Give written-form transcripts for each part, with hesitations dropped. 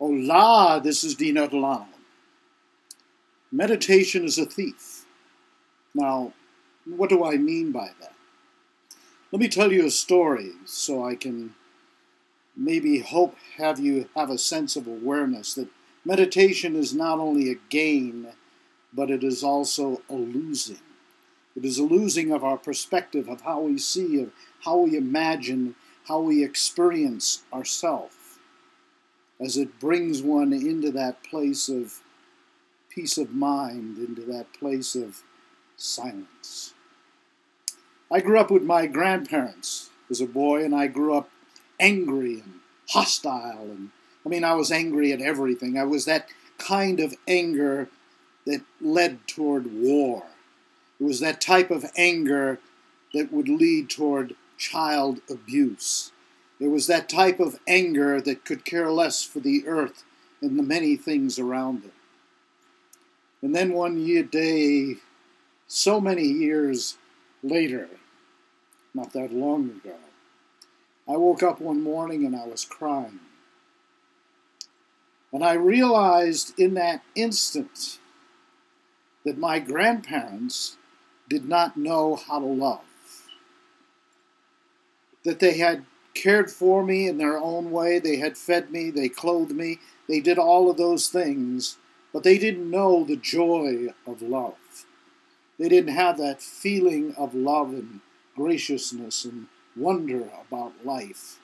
Hola, this is Dean Ottolano. Meditation is a thief. Now, what do I mean by that? Let me tell you a story so I can maybe have you have a sense of awareness that meditation is not only a gain, but it is also a losing. It is a losing of our perspective, of how we see, of how we imagine, how we experience ourselves, as it brings one into that place of peace of mind, into that place of silence. I grew up with my grandparents as a boy, and I grew up angry and hostile. I was angry at everything. I was that kind of anger that led toward war. It was that type of anger that would lead toward child abuse. It was that type of anger that could care less for the earth and the many things around it. And then one day, so many years later, not that long ago, I woke up one morning and I was crying. And I realized in that instant that my grandparents did not know how to love. That they had cared for me in their own way. They had fed me, they clothed me, they did all of those things, but they didn't know the joy of love. They didn't have that feeling of love and graciousness and wonder about life.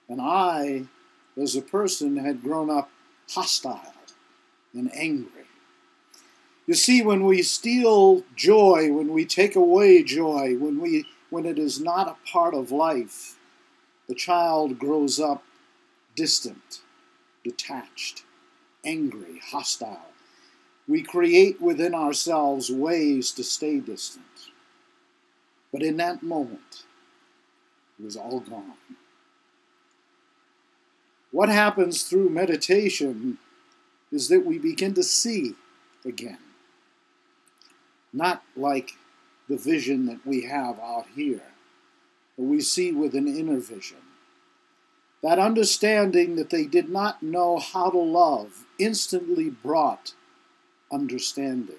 And I, as a person, had grown up hostile and angry. You see, when we steal joy, when we take away joy, when it is not a part of life, the child grows up distant, detached, angry, hostile. We create within ourselves ways to stay distant. But in that moment, it was all gone. What happens through meditation is that we begin to see again. Not like the vision that we have out here, but we see with an inner vision. That understanding that they did not know how to love instantly brought understanding.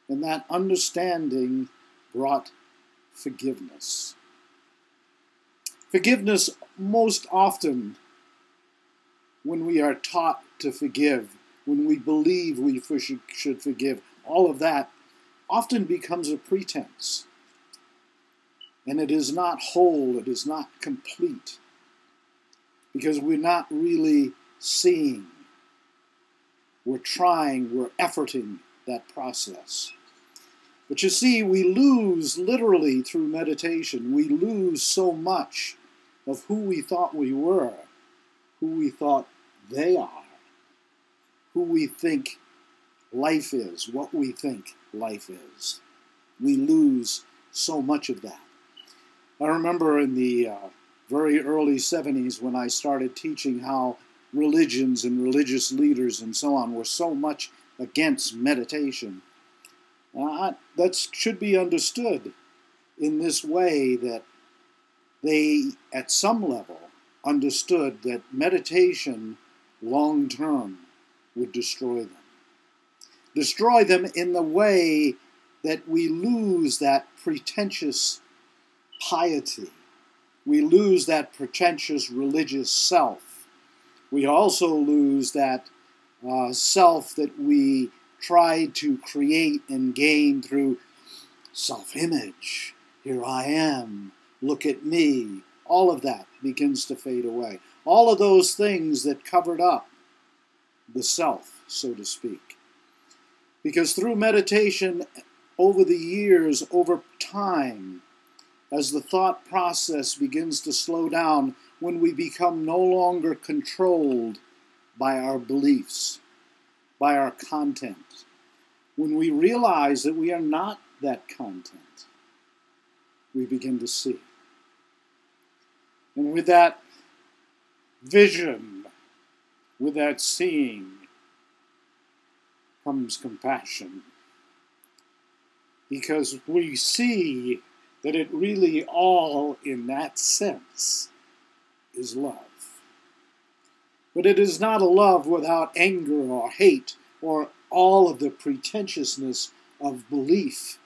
And that understanding brought forgiveness. Forgiveness, most often, when we are taught to forgive, when we believe we should forgive, all of that often becomes a pretense. And it is not whole, it is not complete, because we're not really seeing. We're trying, we're efforting that process. But you see, we lose literally through meditation. We lose so much of who we thought we were, who we thought they are, who we think life is, what we think life is. We lose so much of that. I remember in the very early 70s when I started teaching how religions and religious leaders and so on were so much against meditation. That should be understood in this way, that they, at some level, understood that meditation long-term would destroy them. Destroy them in the way that we lose that pretentious piety. We lose that pretentious religious self. We also lose that self that we tried to create and gain through self-image. Here I am, look at me. All of that begins to fade away. All of those things that covered up the self, so to speak. Because through meditation, over the years, over time, as the thought process begins to slow down, when we become no longer controlled by our beliefs, by our content, when we realize that we are not that content, we begin to see. And with that vision, with that seeing, comes compassion. Because we see that it really all, in that sense, is love. But it is not a love without anger or hate or all of the pretentiousness of belief.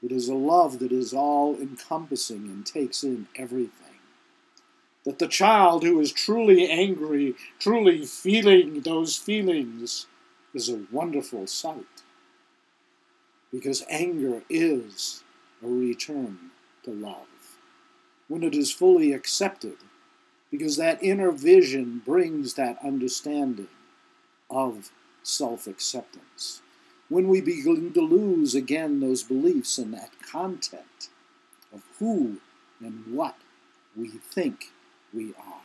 It is a love that is all-encompassing and takes in everything. That the child who is truly angry, truly feeling those feelings, is a wonderful sight. Because anger is a return to love. When it is fully accepted, because that inner vision brings that understanding of self-acceptance. When we begin to lose again those beliefs and that content of who and what we think we are.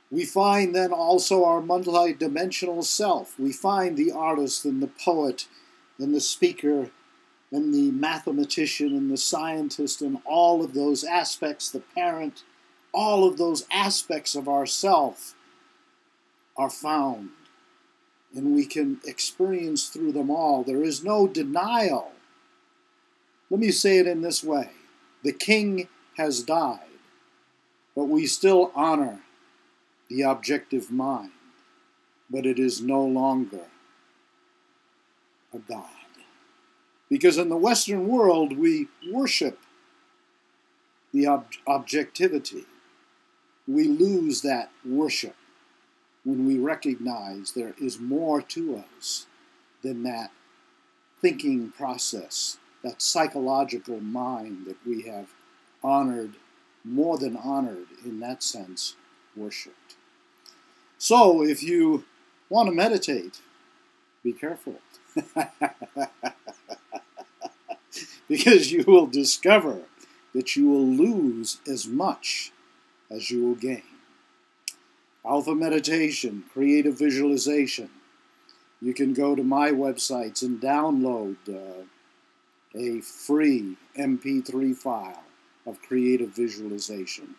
We find then also our multi-dimensional self. We find the artist and the poet and the speaker and the mathematician and the scientist and all of those aspects, the parent, all of those aspects of ourself are found. And we can experience through them all. There is no denial. Let me say it in this way. The king has died, but we still honor the objective mind, but it is no longer a god. Because in the Western world, we worship the objectivity. We lose that worship when we recognize there is more to us than that thinking process, that psychological mind that we have honored, more than honored in that sense, worshipped. So if you want to meditate, be careful. Because you will discover that you will lose as much as you will gain. Alpha Meditation, Creative Visualization. You can go to my websites and download a free MP3 file of creative visualization.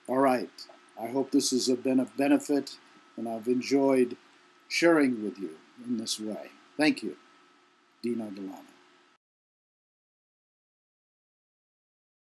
All right, I hope this has been of benefit, and I've enjoyed sharing with you in this way. Thank you, Dino Delano.